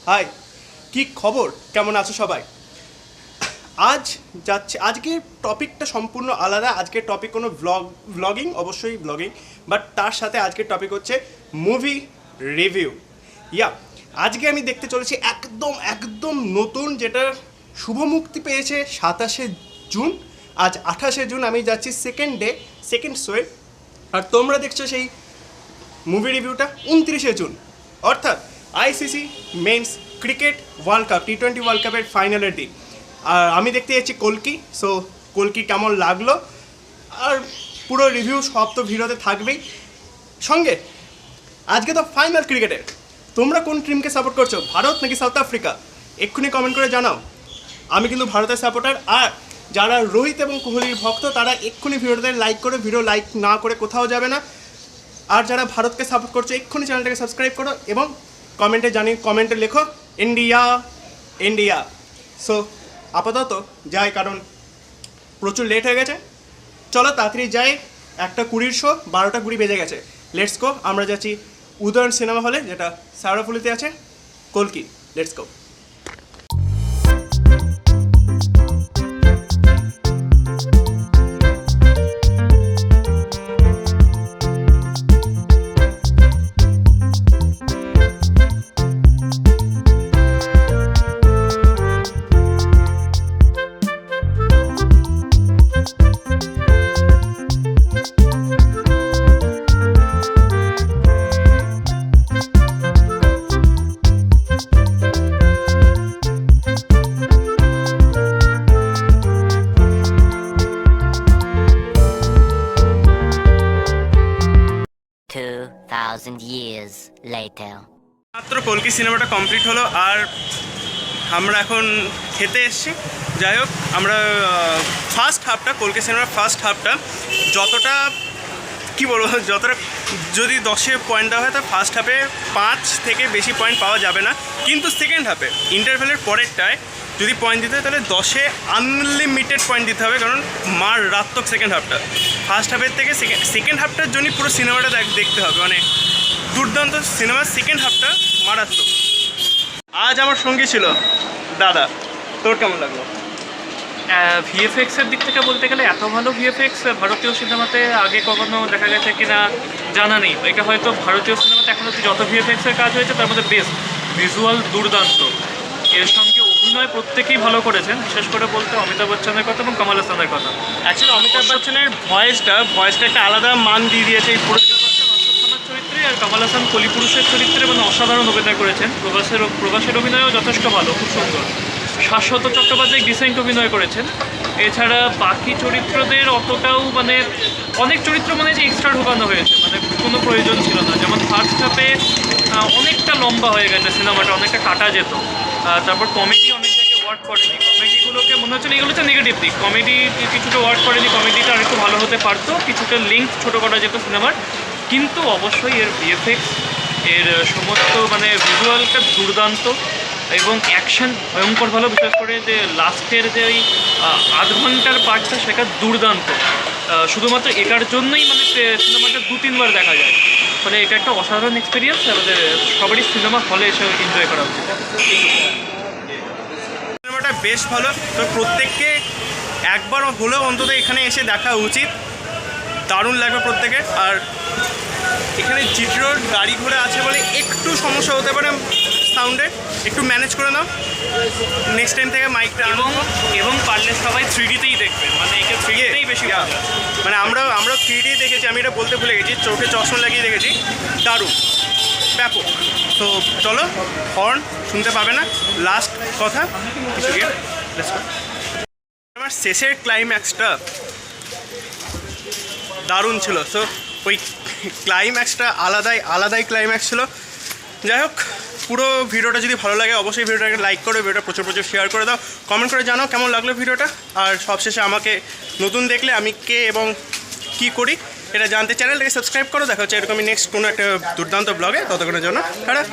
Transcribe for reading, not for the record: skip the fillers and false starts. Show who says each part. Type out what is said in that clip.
Speaker 1: High, কি খবর? কেমন আছো সবাই? আজকের টপিকটা সম্পূর্ণ আলাদা। আজকের টপিক কোনো ব্লগিং, অবশ্যই ব্লগিং, বাট তার সাথে আজকের টপিক হচ্ছে মুভি রিভিউ। আজকে আমি দেখতে চলেছি একদম নতুন, যেটা শুভ মুক্তি পেয়েছে 27শে জুন। আজ 28শে জুন, আমি যাচ্ছি সেকেন্ড শোয়ে, আর তোমরা দেখছো সেই মুভি রিভিউটা 29শে জুন, অর্থাৎ ICC men's cricket world cup, T20 world কাপের ফাইনালের দিন। আর আমি দেখতে যাচ্ছি কল্কি। সো কল্কি কেমন লাগলো আর পুরো রিভিউ সব তো ভিডিওতে থাকবেই। সঙ্গে আজকে তো ফাইনাল ক্রিকেটের, তোমরা কোন টিমকে সাপোর্ট করছো, ভারত নাকি সাউথ আফ্রিকা? এক্ষুনি কমেন্ট করে জানাও। আমি কিন্তু ভারতের সাপোর্টার। আর যারা রোহিত এবং কোহলির ভক্ত, তারা এক্ষুনি ভিডিওতে লাইক করে, ভিডিও লাইক না করে কোথাও যাবে না। আর যারা ভারতকে সাপোর্ট করছো, এক্ষুনি চ্যানেলটাকে সাবস্ক্রাইব করো এবং কমেন্টে লেখো ইন্ডিয়া ইন্ডিয়া। সো আপাতত যাই, কারণ প্রচুর লেট হয়ে গেছে। চলো তাড়াতাড়ি যাই, 1:20 শো, 12:20 বেজে গেছে। Let's go. আমরা যাচ্ছি উদয়ন সিনেমা হলে, যেটা সারাফুলিতে আছে, কল্কি। Let's go.
Speaker 2: Years later.
Speaker 1: মাত্র কল্কি সিনেমাটা কমপ্লিট হলো, আর আমরা এখন খেতে এসেছি। যাই হোক, আমরা ফার্স্ট হাফটা, কল্কি সিনেমার ফার্স্ট হাফটা যতটা কী বলবো, যতটা যদি 10-এ পয়েন্ট দেওয়া হয়, তা ফার্স্ট হাফে 5 থেকে বেশি পয়েন্ট পাওয়া যাবে না। কিন্তু সেকেন্ড হাফে ইন্টারভেলের পরেরটায় যদি পয়েন্ট দিতে হয়, তাহলে 10-এ আনলিমিটেড পয়েন্ট দিতে হবে, কারণ মারাত্মক সেকেন্ড হাফটা। ফার্স্ট হাফের থেকে সেকেন্ড হাফটার জন্যই পুরো সিনেমাটা দেখতে হবে, মানে দুর্দান্ত সিনেমার সেকেন্ড হাফটা মারাত্মক। আজ আমার সঙ্গী ছিল দাদা, তোর কেমন লাগলো?
Speaker 3: ভিএফএক্সের দিক থেকে বলতে গেলে এত ভালো ভিএফএক্স ভারতীয় সিনেমাতে আগে কখনো দেখা গেছে কিনা জানা নেই। এটা হয়তো ভারতীয় সিনেমাতে এখন অব্দি যত ভিএফএক্সের কাজ হয়েছে তার মধ্যে বেস্ট। ভিজুয়াল দুর্দান্ত, এর সঙ্গে অভিনয় প্রত্যেকেই ভালো করেছেন, বিশেষ করে বলতে অমিতাভ বচ্চনের কথা এবং কমল হাসানের কথা।
Speaker 1: অ্যাকচুয়ালি অমিতাভ বচ্চনের ভয়েসটা একটা আলাদা মান দিয়ে দিয়েছে এই পুরো
Speaker 3: চরিত্রে, আর কমল হাসান কলিপুরুষের চরিত্রে মানে অসাধারণ অভিনয় করেছেন। প্রবাসের অভিনয়ও যথেষ্ট ভালো, খুব সুন্দর। শাশ্বত চট্টোপাধ্যায় ডিসেন্ট অভিনয় করেছেন। এছাড়া বাকি চরিত্রদের অতটাও মানে অনেক চরিত্র মানে যে এক্সট্রা ঢোকানো হয়েছে, মানে কোনো প্রয়োজন ছিল না। যেমন ফার্স্ট হাফে অনেকটা লম্বা হয়ে গেছে সিনেমাটা, অনেকটা কাটা যেত। তারপর কমেডি অনেক জায়গায় ওয়ার্ক করেনি, কমেডিগুলোকে মনে হচ্ছে এগুলো হচ্ছে নেগেটিভ দিক। কমেডি কিছুটা ওয়ার্ক করেনি, কমেডিটা আরেকটু ভালো হতে পারতো, কিছুটা লিঙ্ক ছোটো করা যেত সিনেমার। কিন্তু অবশ্যই এর ভিএফএক্স, এর সমস্ত মানে ভিজুয়ালটা দুর্দান্ত এবং অ্যাকশন ভয়ঙ্কর ভালো। বিশেষ করে যে লাস্টের যে ওই আধ ঘন্টার পার্টটা, সেটা দুর্দান্ত। শুধুমাত্র এটার জন্যই মানে সিনেমাটা 2-3 বার দেখা যায়। ফলে এটা একটা অসাধারণ এক্সপিরিয়েন্স, আমাদের সবারই সিনেমা হলে এসে এনজয় করা উচিত।
Speaker 1: সিনেমাটা বেশ ভালো, তো প্রত্যেককে একবার হলেও অন্তত এখানে এসে দেখা উচিত। দারুণ লাগবে প্রত্যেকে। আর এখানে জিটিরোর গাড়ি ঘোড়া আছে বলে একটু সমস্যা হতে পারে সাউন্ডে, একটু ম্যানেজ করে নাও। নেক্সট টাইম থেকে মাইকটা
Speaker 3: এবং পারলে সবাই 3Dতেই দেখবে, মানে একে 3Dতেই বেশি
Speaker 1: মানে আমরা 3D দেখেছি। আমি এটা বলতে ভুলে গেছি, চোখে চশমা লাগিয়ে দেখেছি। দারুণ, ব্যাপক। তো চলো, হর্ন শুনতে পাবে না, লাস্ট কথা কিছু গিয়ে আমার শেষের ক্লাইম্যাক্সটা দারুণ ছিল। সো ওই ক্লাইম্যাক্সটা আলাদাই ক্লাইম্যাক্স ছিল। যাই হোক, পুরো ভিডিওটা যদি ভালো লাগে অবশ্যই ভিডিওটাকে লাইক করো, ভিডিওটা প্রচুর শেয়ার করে দাও, কমেন্ট করে জানাও কেমন লাগলো ভিডিওটা। আর সবশেষে আমাকে নতুন দেখলে আমি কে এবং কি করি এটা জানতে চ্যানেলটাকে সাবস্ক্রাইব করো। দেখা হচ্ছে এরকমই নেক্সট কোনো একটা দুর্দান্ত ব্লগে। ততক্ষণের জন্য টাটা।